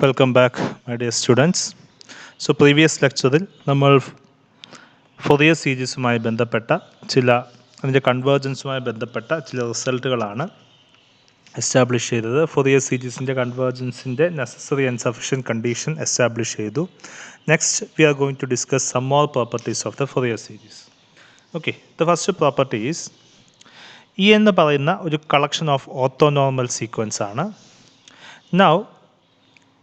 Welcome back, my dear students. So, previous lecture-ൽ നമ്മൾ Fourier സീരീസുമായി ബന്ധപ്പെട്ട അതിൻ്റെ കൺവേർജൻസുമായി ബന്ധപ്പെട്ട ചില റിസൾട്ടുകളാണ് എസ്റ്റാബ്ലിഷ് ചെയ്തത്. ഫോറിയർ സീരീസിൻ്റെ കൺവേർജൻസിൻ്റെ necessary and sufficient condition establish ചെയ്തു. Next we are going to discuss some more properties of the Fourier series. Okay, the first property is E എന്ന് പറയുന്ന ഒരു കളക്ഷൻ ഓഫ് ഓർത്തോനോർമൽ സീക്വൻസ് ആണ്. Now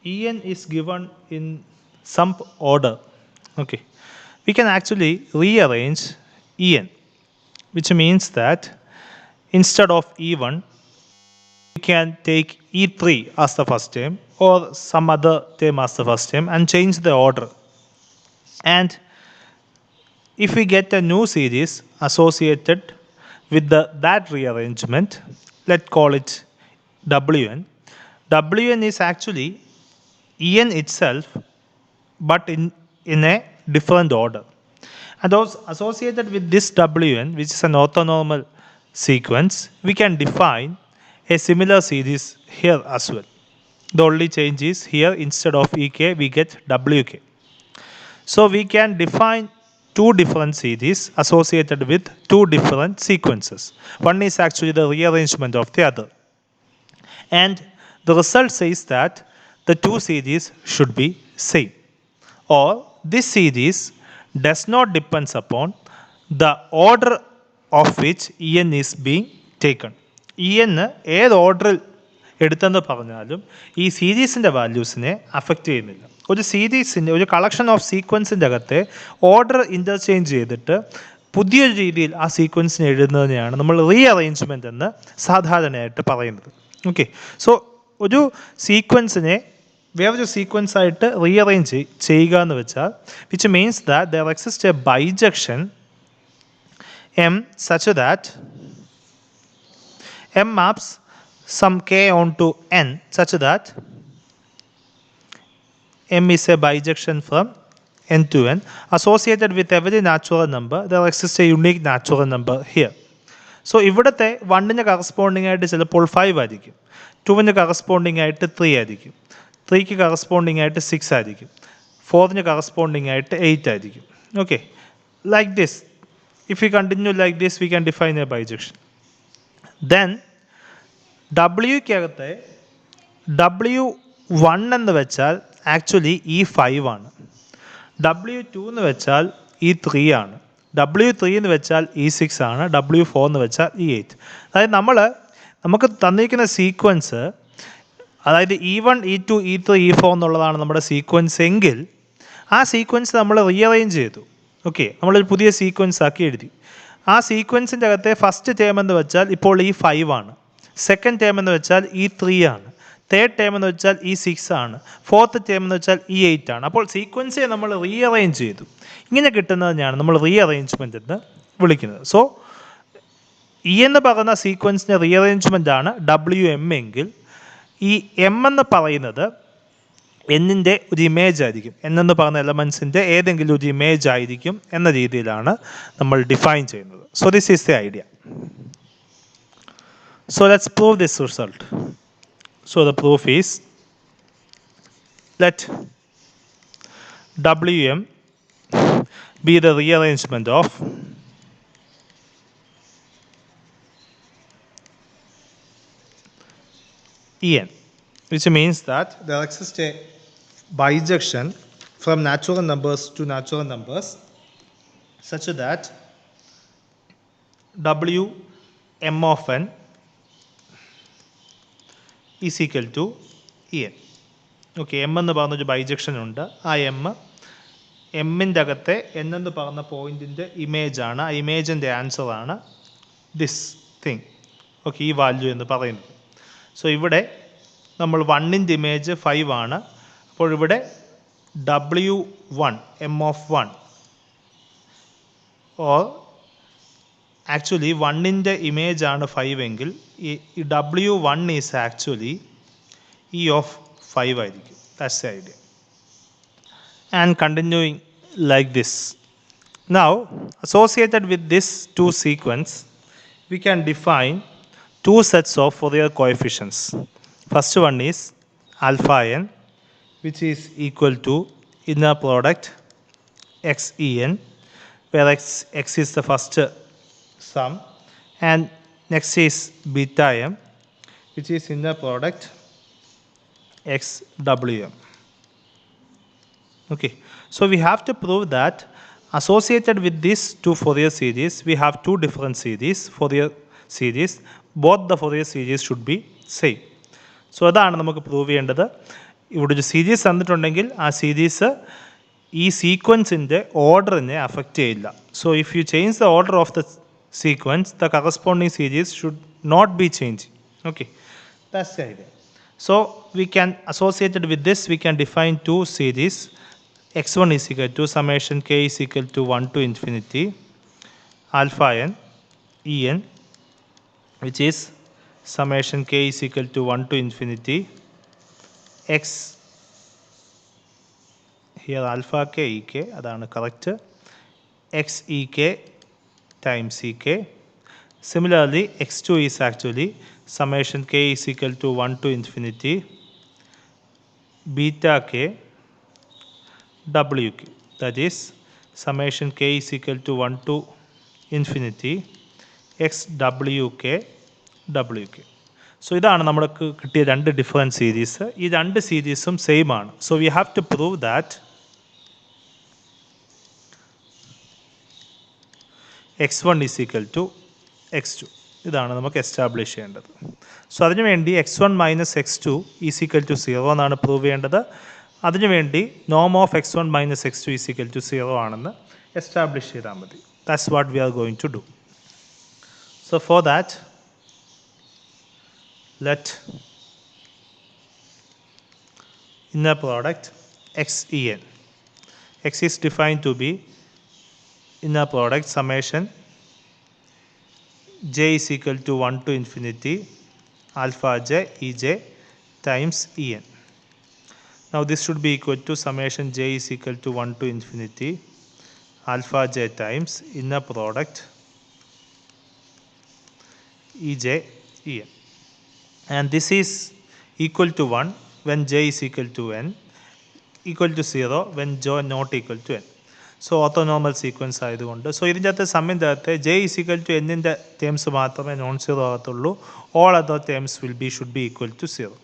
En is given in some order. Okay, we can actually rearrange En, which means that instead of E1 we can take E3 as the first term or some other term as the first term and change the order. And if we get a new series associated with that rearrangement, let's call it Wn. Wn is actually En itself, but in a different order. And also associated with this Wn, which is an orthonormal sequence, we can define a similar series here as well. The only change is here instead of Ek we get Wk. So we can define two different series associated with two different sequences. One is actually the rearrangement of the other. And the result says that the two series should be same, or this series does not depends upon the order of which En is being taken. En ഏത് ഓർഡറിൽ എടുത്തെന്ന് പറഞ്ഞാലും ഈ സീരീസിൻ്റെ വാല്യൂസിനെ affect ചെയ്യുന്നില്ല. ഒരു സീരീസിൻ്റെ ഒരു collection of സീക്വൻസിൻ്റെ അകത്തെ order interchange ചെയ്തിട്ട് പുതിയൊരു രീതിയിൽ ആ സീക്വൻസിനെ എഴുതുന്നതിനെയാണ് നമ്മൾ റീഅറേഞ്ച്മെൻറ്റ് എന്ന് സാധാരണയായിട്ട് പറയുന്നത്. ഓക്കെ, സോ ഒരു സീക്വൻസിനെ വേറൊരു സീക്വൻസായിട്ട് റീഅറേഞ്ച് ചെയ്യുക എന്ന് വെച്ചാൽ which means that there exist a bijection M such that M maps some K onto N such that M is a bijection from n to n associated with every natural number. There exists a unique natural number here. So ഇവിടുത്തെ 1ന് corresponding ആയിട്ട് ചിലപ്പോൾ 5 ആയിരിക്കും, 2ന് corresponding ആയിട്ട് 3 ആയിരിക്കും, 3ക്ക് corresponding ആയിട്ട് 6 ആയിരിക്കും, 4ന് corresponding ആയിട്ട് 8 ആയിരിക്കും. Okay, like this if you continue like this we can define a bijection. Then ഡബ്ല്യുക്കകത്തെ W1 എന്ന് വെച്ചാൽ ആക്ച്വലി ഈ 5 ആണ്, W2 എന്ന് വെച്ചാൽ ഈ 3 ആണ്, W3 എന്ന് വെച്ചാൽ E6 ആണ്, W4 എന്ന് വെച്ചാൽ E8. അതായത് നമുക്ക് തന്നിരിക്കുന്ന സീക്വൻസ്, അതായത് E1 E2 E3 E4 എന്നുള്ളതാണ് നമ്മുടെ സീക്വൻസ് എങ്കിൽ ആ സീക്വൻസ് നമ്മൾ റീഅറേഞ്ച് ചെയ്തു. ഓക്കെ, നമ്മളൊരു പുതിയ സീക്വൻസ് ആക്കി എഴുതി. ആ സീക്വൻസിൻ്റെ അകത്തെ ഫസ്റ്റ് ടേം എന്ന് വെച്ചാൽ ഇപ്പോൾ E5 ആണ്, സെക്കൻഡ് ടേം എന്ന് വെച്ചാൽ E3 ആണ്, തേർഡ് ടേം എന്ന് വെച്ചാൽ E6 ആണ്, ഫോർത്ത് ടേം എന്ന് വെച്ചാൽ E8 ആണ്. അപ്പോൾ സീക്വൻസെ നമ്മൾ റീഅറേഞ്ച് ചെയ്തു. ഇങ്ങനെ കിട്ടുന്നതിനെയാണ് നമ്മൾ റീഅറേഞ്ച്മെൻ്റ് എന്ന് വിളിക്കുന്നത്. സോ ഇ എന്ന് പറയുന്ന സീക്വൻസിൻ്റെ റീഅറേഞ്ച്മെൻ്റ് ആണ് WM എങ്കിൽ ഈ എം എന്ന് പറയുന്നത് എന്നിൻ്റെ ഒരു ഇമേജ് ആയിരിക്കും, എന്ന് പറയുന്ന എലമെൻസിൻ്റെ ഏതെങ്കിലും ഒരു ഇമേജ് ആയിരിക്കും എന്ന രീതിയിലാണ് നമ്മൾ ഡിഫൈൻ ചെയ്യുന്നത്. So this is the idea. So let's prove this result. So the proof is, let Wm be the rearrangement of En, which means that there exists a bijection from natural numbers to natural numbers such that Wm of n is equal to En. Okay, M എന്ന് പറഞ്ഞൊരു bijection ഉണ്ട്. ആ എമ്മിൻ്റെ അകത്തെ എന്ന് പറഞ്ഞ പോയിൻറ്റിൻ്റെ ഇമേജാണ്. ആ ഇമേജിൻ്റെ ആൻസറാണ് this thing. Okay, ഈ വാല്യൂ എന്ന് പറയുന്നത്. സോ ഇവിടെ നമ്മൾ 1ൻ്റെ ഇമേജ് 5 ആണ്. അപ്പോൾ ഇവിടെ W1 M of 1 or actually 1ൻ്റെ ഇമേജ് ആണ് 5 എങ്കിൽ ഈ W1 is actually E of 5 ആയിരിക്കും. That's the idea. And continuing like this. Now associated with this two sequence we can define two sets of Fourier coefficients. First one is alpha n, which is equal to inner product xen, where x is the first sum, and next is beta m, which is inner product xwm. Okay, so we have to prove that associated with these two Fourier series, we have two different series, Fourier series. Both the Fourier series should be same. So അതാണ് നമുക്ക് prove ചെയ്യേണ്ടത്. ഇവിടെ ഒരു series തന്നിട്ടുണ്ടെങ്കിൽ ആ series ഈ സീക്വൻസിൻ്റെ ഓർഡറിനെ അഫക്റ്റ് ചെയ്യില്ല. So if you change the order of the sequence, the corresponding series should not be change. Okay, that's the idea. So we can, associated with this, we can define two series. x1 is equal to summation k is equal to 1 to infinity alpha n en, which is summation k is equal to 1 to infinity x, here alpha k ek, adana correct, x ek times ek. Similarly, x2 is actually summation k is equal to 1 to infinity beta k wk, that is summation k is equal to 1 to infinity xwk wk. So ഇതാണ് നമുക്ക് കിട്ടിയ രണ്ട് different series. ഈ രണ്ട് സീരീസും same ആണ്. So we have to prove that x1 is equal to x2. ഇതാണ് നമുക്ക് എസ്റ്റാബ്ലിഷ് ചെയ്യേണ്ടത്. സോ അതിനുവേണ്ടി x1 minus x2 is equal to 0 എന്നാണ് പ്രൂവ് ചെയ്യേണ്ടത്. അതിനുവേണ്ടി നോം of x1 minus x2 is equal to 0 ആണെന്ന് എസ്റ്റാബ്ലിഷ് ചെയ്താൽ മതി. That's what we are going to do. So for that, let inner product xen, x is defined to be inner product summation j is equal to 1 to infinity alpha j ej times en. Now this should be equal to summation j is equal to 1 to infinity alpha j times inner product ej en. And this is equal to 1 when j is equal to n, equal to 0 when j not equal to n. So orthonormal sequence ആയതുകൊണ്ട്, so ഇതിൻ്റെ അകത്ത് സമ്മിൻ്റെ അകത്ത് j is equal to n-ൻ്റെ terms മാത്രമേ non zero ആകത്തുള്ളൂ. All other terms should be equal to 0.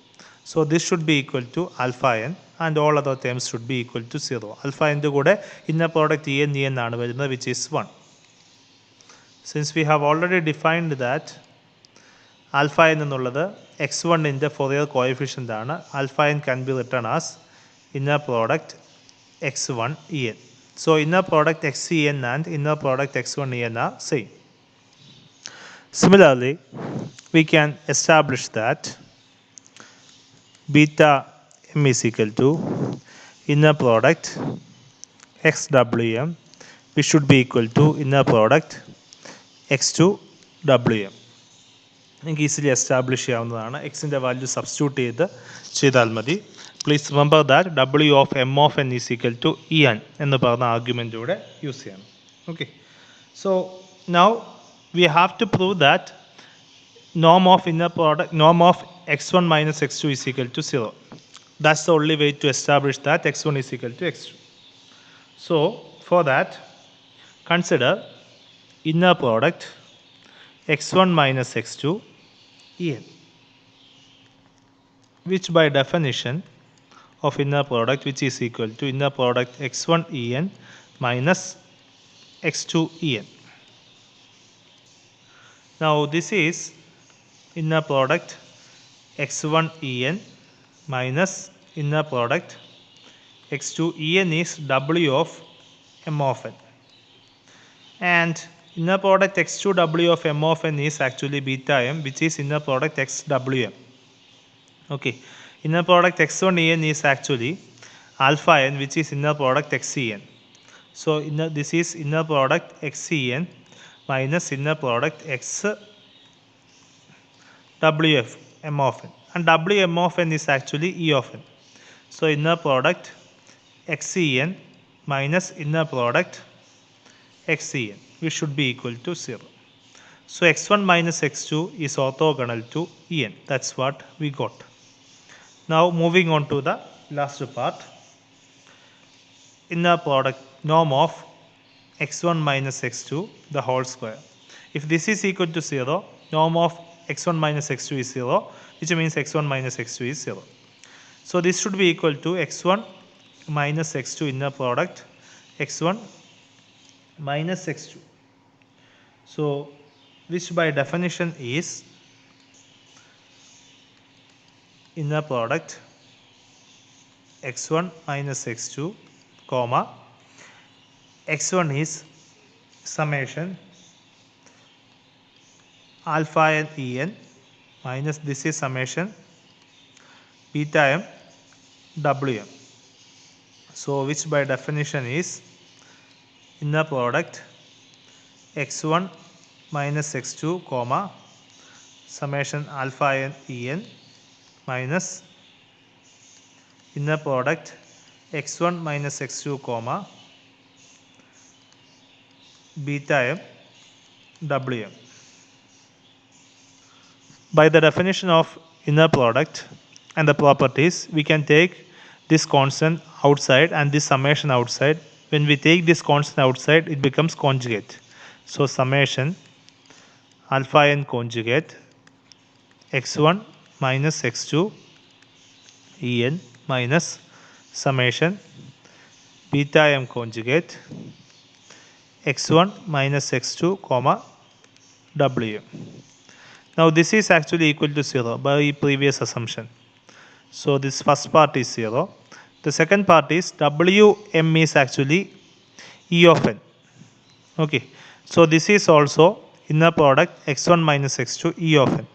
So this should be equal to alpha n and all other terms should be equal to 0. Alpha n കൂടെ inner product en ആണ് വരുന്നത്, which is 1. Since we have already defined that alpha n എന്നുള്ളത് x1 ൻ്റെ Fourier coefficient ആണ്, alpha n can be written as inner product x1 en. So inner product xen and inner product x1 en are same. Similarly, we can establish that beta m is equal to inner product xwm, which should be equal to inner product x2 wm. നിങ്ങൾക്ക് easily establish ചെയ്യാവുന്നതാണ്. എക്സിൻ്റെ value substitute ചെയ്താൽ മതി. Please remember that w of m of n is equal to en എന്ന് പറഞ്ഞ argument കൂടെ use ചെയ്യണം. Okay, so now we have to prove that norm of inner product, norm of x1 minus x2 is equal to 0. That's the only way to establish that x1 is equal to x2. So for that, consider inner product x1 minus x2 en, which by definition of inner product, which is equal to inner product x1 en minus x2 en. Now this is inner product x1 en minus inner product x2 en is w of m of n, and inner product x2 w of m of n is actually beta m, which is inner product xwm. Okay, inner product x1 en is actually alpha n, which is inner product xen. So this is inner product xen minus inner product x wf m of n, and wm of n is actually e of n. So inner product xen minus inner product xen, which should be equal to 0. So x1 minus x2 is orthogonal to en. That's what we got. Now moving on to the last part, inner product norm of x1 minus x2 the whole square. If this is equal to 0, norm of x1 minus x2 is 0, which means x1 minus x2 is 0. So this should be equal to x1 minus x2 inner product x1 minus x2. So which by definition is inner product x1 minus x2 comma x1 is summation alpha and en minus this is summation beta m wm. So which by definition is inner product x1 minus x2 comma summation alpha and en minus inner product x1 minus x2 comma beta m wm. By the definition of inner product and the properties, we can take this constant outside and this summation outside. When we take this constant outside, it becomes conjugate. So summation alpha n conjugate x1 minus x2 en minus summation beta m conjugate x1 minus x2 comma wm. Now this is actually equal to 0 by previous assumption. So this first part is 0. The second part is wm is actually e of n. Okay. So this is also inner product x1 minus x2 e of n,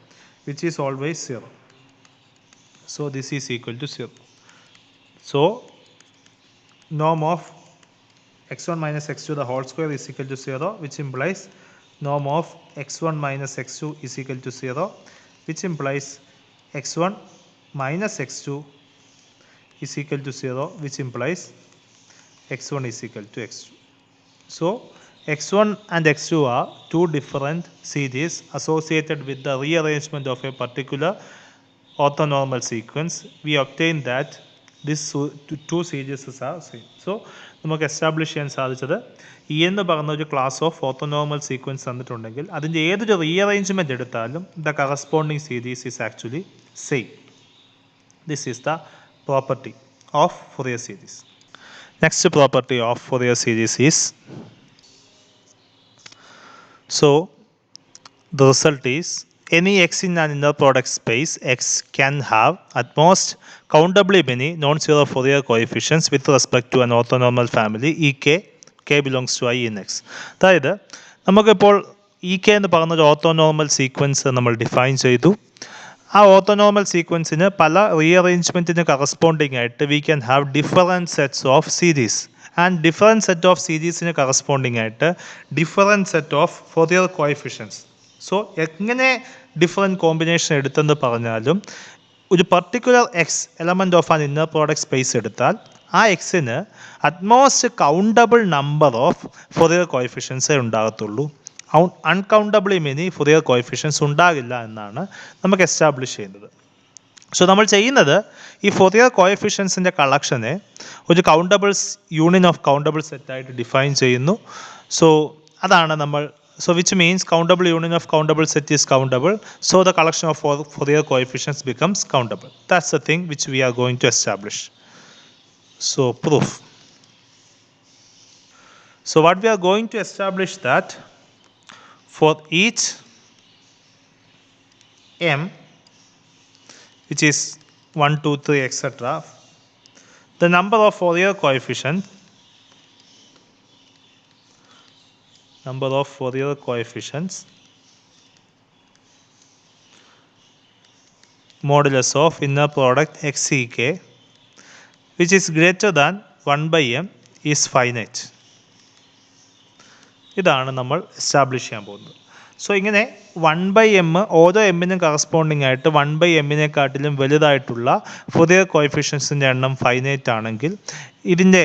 which is always 0. So this is equal to 0. So norm of x1 minus x2 the whole square is equal to 0, which implies norm of x1 minus x2 is equal to 0, which implies x1 minus x2 is equal to 0, which implies x1 is equal to x2. So x1 and x2 are two different series associated with the rearrangement of a particular orthonormal sequence. We obtain that these two series are same. So നമുക്ക് establish ചെയ്യാൻ സാധിച്ചത് E എന്ന് പറയുന്ന ഒരു class of orthonormal sequence തന്നിട്ടുണ്ടെങ്കിൽ അതിൻ്റെ ഏതൊരു rearrangement എടുത്താലും the corresponding series is actually same. This is the property of Fourier series. Next property of Fourier series is, so the result is any x in an inner product space x can have at most countably many non-zero Fourier coefficients with respect to an orthonormal family ek k belongs to I in x. അതായത് നമുക്കിപ്പോൾ E K എന്ന് പറയുന്ന ഒരു orthonormal sequence നമ്മൾ define ചെയ്തു. ആ orthonormal സീക്വൻസിന് പല റീഅറേഞ്ച്മെൻറ്റിന് കറസ്പോണ്ടിങ് ആയിട്ട് we can have different sets of series and different set of സീരീസിന് കറസ്പോണ്ടിങ് ആയിട്ട് different set of Fourier coefficients. So എങ്ങനെ ഡിഫറെൻറ്റ് കോമ്പിനേഷൻ എടുത്തെന്ന് പറഞ്ഞാലും ഒരു particular x element of an inner product space എടുത്താൽ ആ എക്സിന് at most countable number of Fourier coefficients ഉണ്ടാകത്തുള്ളൂ. അൺകൗണ്ടബിളി മെനി Fourier coefficients ഉണ്ടാകില്ല എന്നാണ് നമുക്ക് എസ്റ്റാബ്ലിഷ് ചെയ്യുന്നത്. സോ നമ്മൾ ചെയ്യുന്നത് ഈ Fourier coefficientsൻ്റെ കളക്ഷനെ ഒരു കൗണ്ടബിൾസ് യൂണിയൻ ഓഫ് കൗണ്ടബിൾ സെറ്റായിട്ട് ഡിഫൈൻ ചെയ്യുന്നു. സോ അതാണ് നമ്മൾ, so which means countable union of countable set is countable, so the collection of Fourier coefficients becomes countable. That's the thing which we are going to establish. So proof. So what we are going to establish that for each m which is 1, 2, 3 etc., the number of Fourier coefficient modulus of inner product xek which is greater than 1 by m is finite. ഇതാണ് നമ്മൾ establish ചെയ്യാൻ പോകുന്നത്. So ഇങ്ങനെ 1 by m ഓരോ എമ്മിനും corresponding ആയിട്ട് 1 by m-നെക്കാട്ടിലും വലുതായിട്ടുള്ള Fourier coefficientsൻ്റെ എണ്ണം finite ആണെങ്കിൽ ഇതിൻ്റെ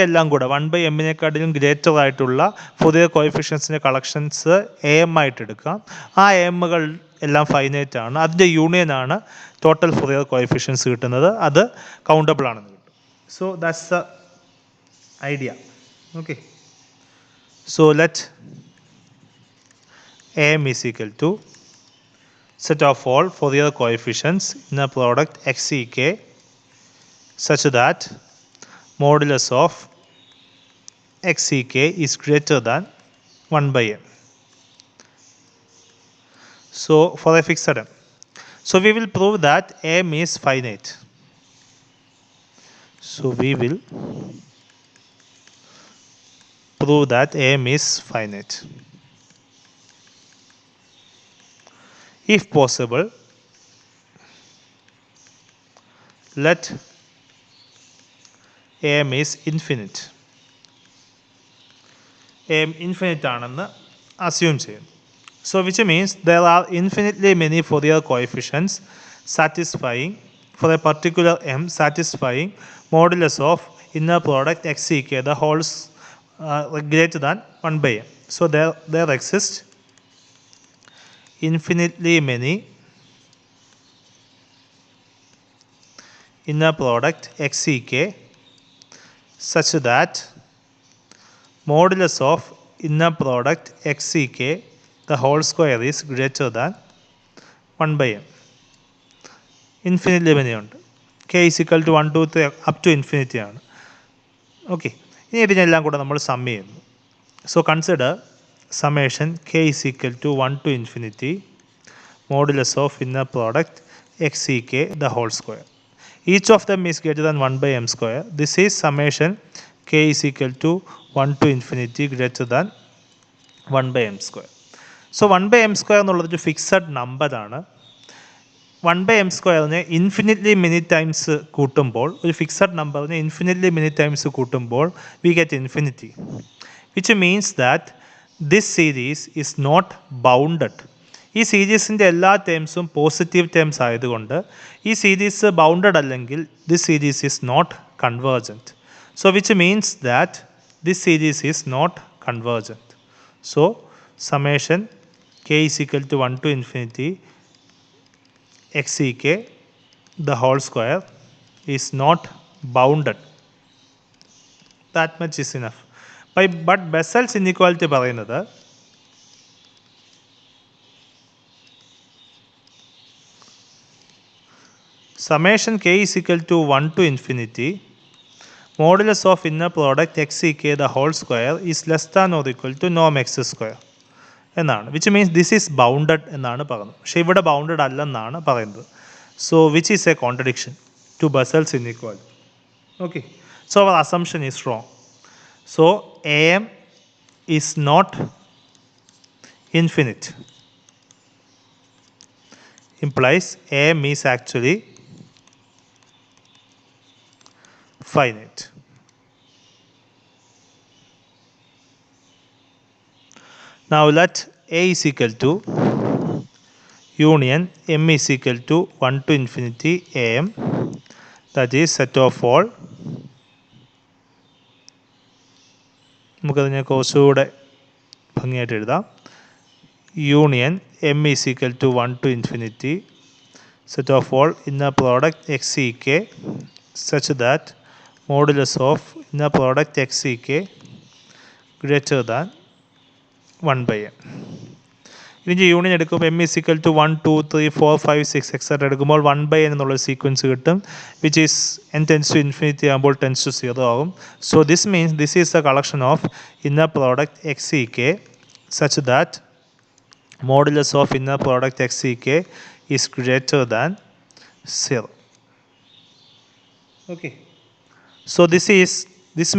എല്ലാം കൂടെ 1 by m-നെക്കാട്ടിലും ഗ്രേറ്റർ ആയിട്ടുള്ള Fourier coefficientsൻ്റെ കളക്ഷൻസ് എ എം ആയിട്ട് എടുക്കാം. ആ എമ്മുകൾ എല്ലാം ഫൈനൈറ്റ് ആണ്, അതിൻ്റെ യൂണിയനാണ് ടോട്ടൽ ഫൊറിയർ കോഎഫിഷ്യൻസ് കിട്ടുന്നത്, അത് കൗണ്ടബിൾ ആണെന്ന് കിട്ടും. So that's the idea. Okay, so let AM is equal to set of all Fourier coefficients in a product XEK such that modulus of XEK is greater than 1 by m. So for a fixed m. So we will prove that m is finite. So we will prove that m is finite. If possible, let am is infinite. am infinite ആണെന്ന് assume ചെയ്യുന്നു. So which means there are infinitely many Fourier coefficients satisfying for a particular m satisfying modulus of inner product XEK the wholes greater than 1 by m. So there exist infinitely many inner product XEK such that modulus of inner product XEK the whole square is greater than 1 by m. Infinitely many ഉണ്ട്. K is equal to 1, 2, 3 up to infinity ആണ്. Okay, ഇനി ഇതിനെല്ലാം കൂടെ നമ്മൾ some ചെയ്യുന്നു. So consider summation K is equal to 1 to infinity modulus of inner product XEK the whole square. Each of them is greater than 1 by m square. This is summation K is equal to 1 to infinity greater than 1 by m square. So 1 by m square എന്നുള്ളതൊരു fixed number ആണ്. 1 by m സ്ക്വയറിനെ infinitely many times കൂട്ടുമ്പോൾ, ഒരു fixed നമ്പറിനെ infinitely many times കൂട്ടുമ്പോൾ we get infinity, which means that this series is not bounded. ഈ സീരീസിൻ്റെ എല്ലാ ടേംസും പോസിറ്റീവ് ടേംസ് ആയതുകൊണ്ട് ഈ സീരീസ് ബൗണ്ടഡ് അല്ലെങ്കിൽ this series is not convergent. So which means that this series is not convergent. So summation K is equal to 1 to infinity XEK the whole square is not bounded. That much is enough. But Bessel's inequality പറയുന്നത് summation K is equal to 1 to infinity modulus of inner product XEK the whole square is less than or equal to norm x square എന്നാണ്. Which means this is bounded എന്നാണ് പറയുന്നത്, പക്ഷേ ഇവിടെ bounded അല്ലെന്നാണ് പറയുന്നത്. So which is a contradiction to Bessel's inequality. Okay, so our assumption is wrong. So AM is not infinite implies AM is actually finite. Now let A is equal to union M is equal to 1 to infinity AM, that is set of all. നമുക്കതിനെ കുറച്ചുകൂടെ ഭംഗിയായിട്ട് എഴുതാം. Union M is equal to 1 to infinity set of all inner product XEK such that modulus of inner product XEK greater than 1 by m. ഇതിൻ്റെ union എടുക്കുമ്പോൾ M is equal to 1, 2, 3, 4, 5, 6 etcetera എടുക്കുമ്പോൾ 1 by n എന്നുള്ള sequence കിട്ടും, which is n tends to infinity ആകുമ്പോൾ tends to 0 ആകും. So this means this is the collection of inner product XEK such that modulus of inner product XEK is greater than 0. Okay, so this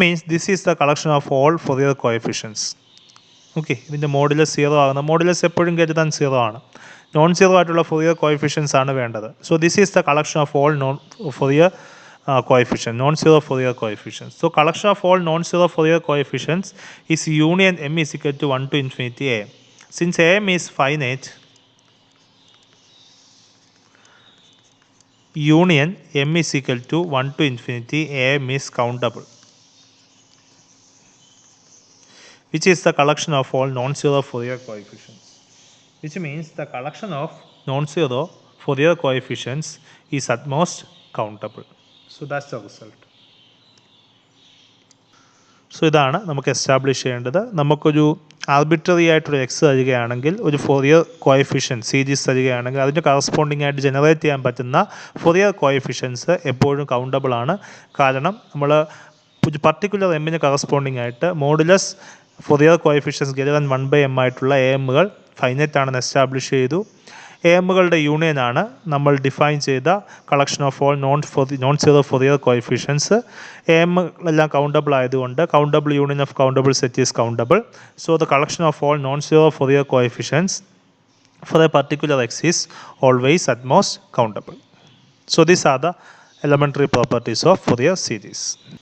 means this is the collection of all Fourier coefficients. Okay, ഇതിൻ്റെ modulus 0 ആകുന്ന, modulus എപ്പോഴും greater than 0 ആണ്. Non zero ആയിട്ടുള്ള Fourier coefficients ആണ് വേണ്ടത്. So this is the collection of all Fourier coefficient, non-zero Fourier coefficients. So collection of all non-zero Fourier coefficients is union M is equal to 1 to infinity AM. Since AM is finite, union M is equal to 1 to infinity AM is countable, which is the collection of all non-zero Fourier coefficients. which means the collection of non-zero Fourier coefficients is at most countable. So that's the result. So ഇതാണ് നമുക്ക് establish ചെയ്യേണ്ടത്. നമുക്കൊരു arbitrary ആയിട്ടൊരു X തരികയാണെങ്കിൽ ഒരു Fourier coefficient series തരികയാണെങ്കിൽ അതിന് corresponding ആയിട്ട് ജനറേറ്റ് ചെയ്യാൻ പറ്റുന്ന ഫൊറിയർ കോഎഫിഷ്യൻസ് എപ്പോഴും കൗണ്ടബിൾ ആണ്. കാരണം നമ്മൾ ഒരു പർട്ടിക്കുലർ എമ്മിന് കറസ്പോണ്ടിങ് ആയിട്ട് modulus Fourier coefficients greater than 1/m ആയിട്ടുള്ള എ എമ്മുകൾ ഫൈനൈറ്റ് ആണെന്ന് എസ്റ്റാബ്ലിഷ് ചെയ്തു. എ എമ്മുകളുടെ യൂണിയനാണ് നമ്മൾ ഡിഫൈൻ ചെയ്ത collection of all non zero Fourier coefficients. A എമ്മുകളെല്ലാം കൗണ്ടബിൾ ആയതുകൊണ്ട് countable union of countable set is countable. So the collection of all non zero Fourier coefficients for a particular x is always at most countable. So these are the elementary properties of Fourier series.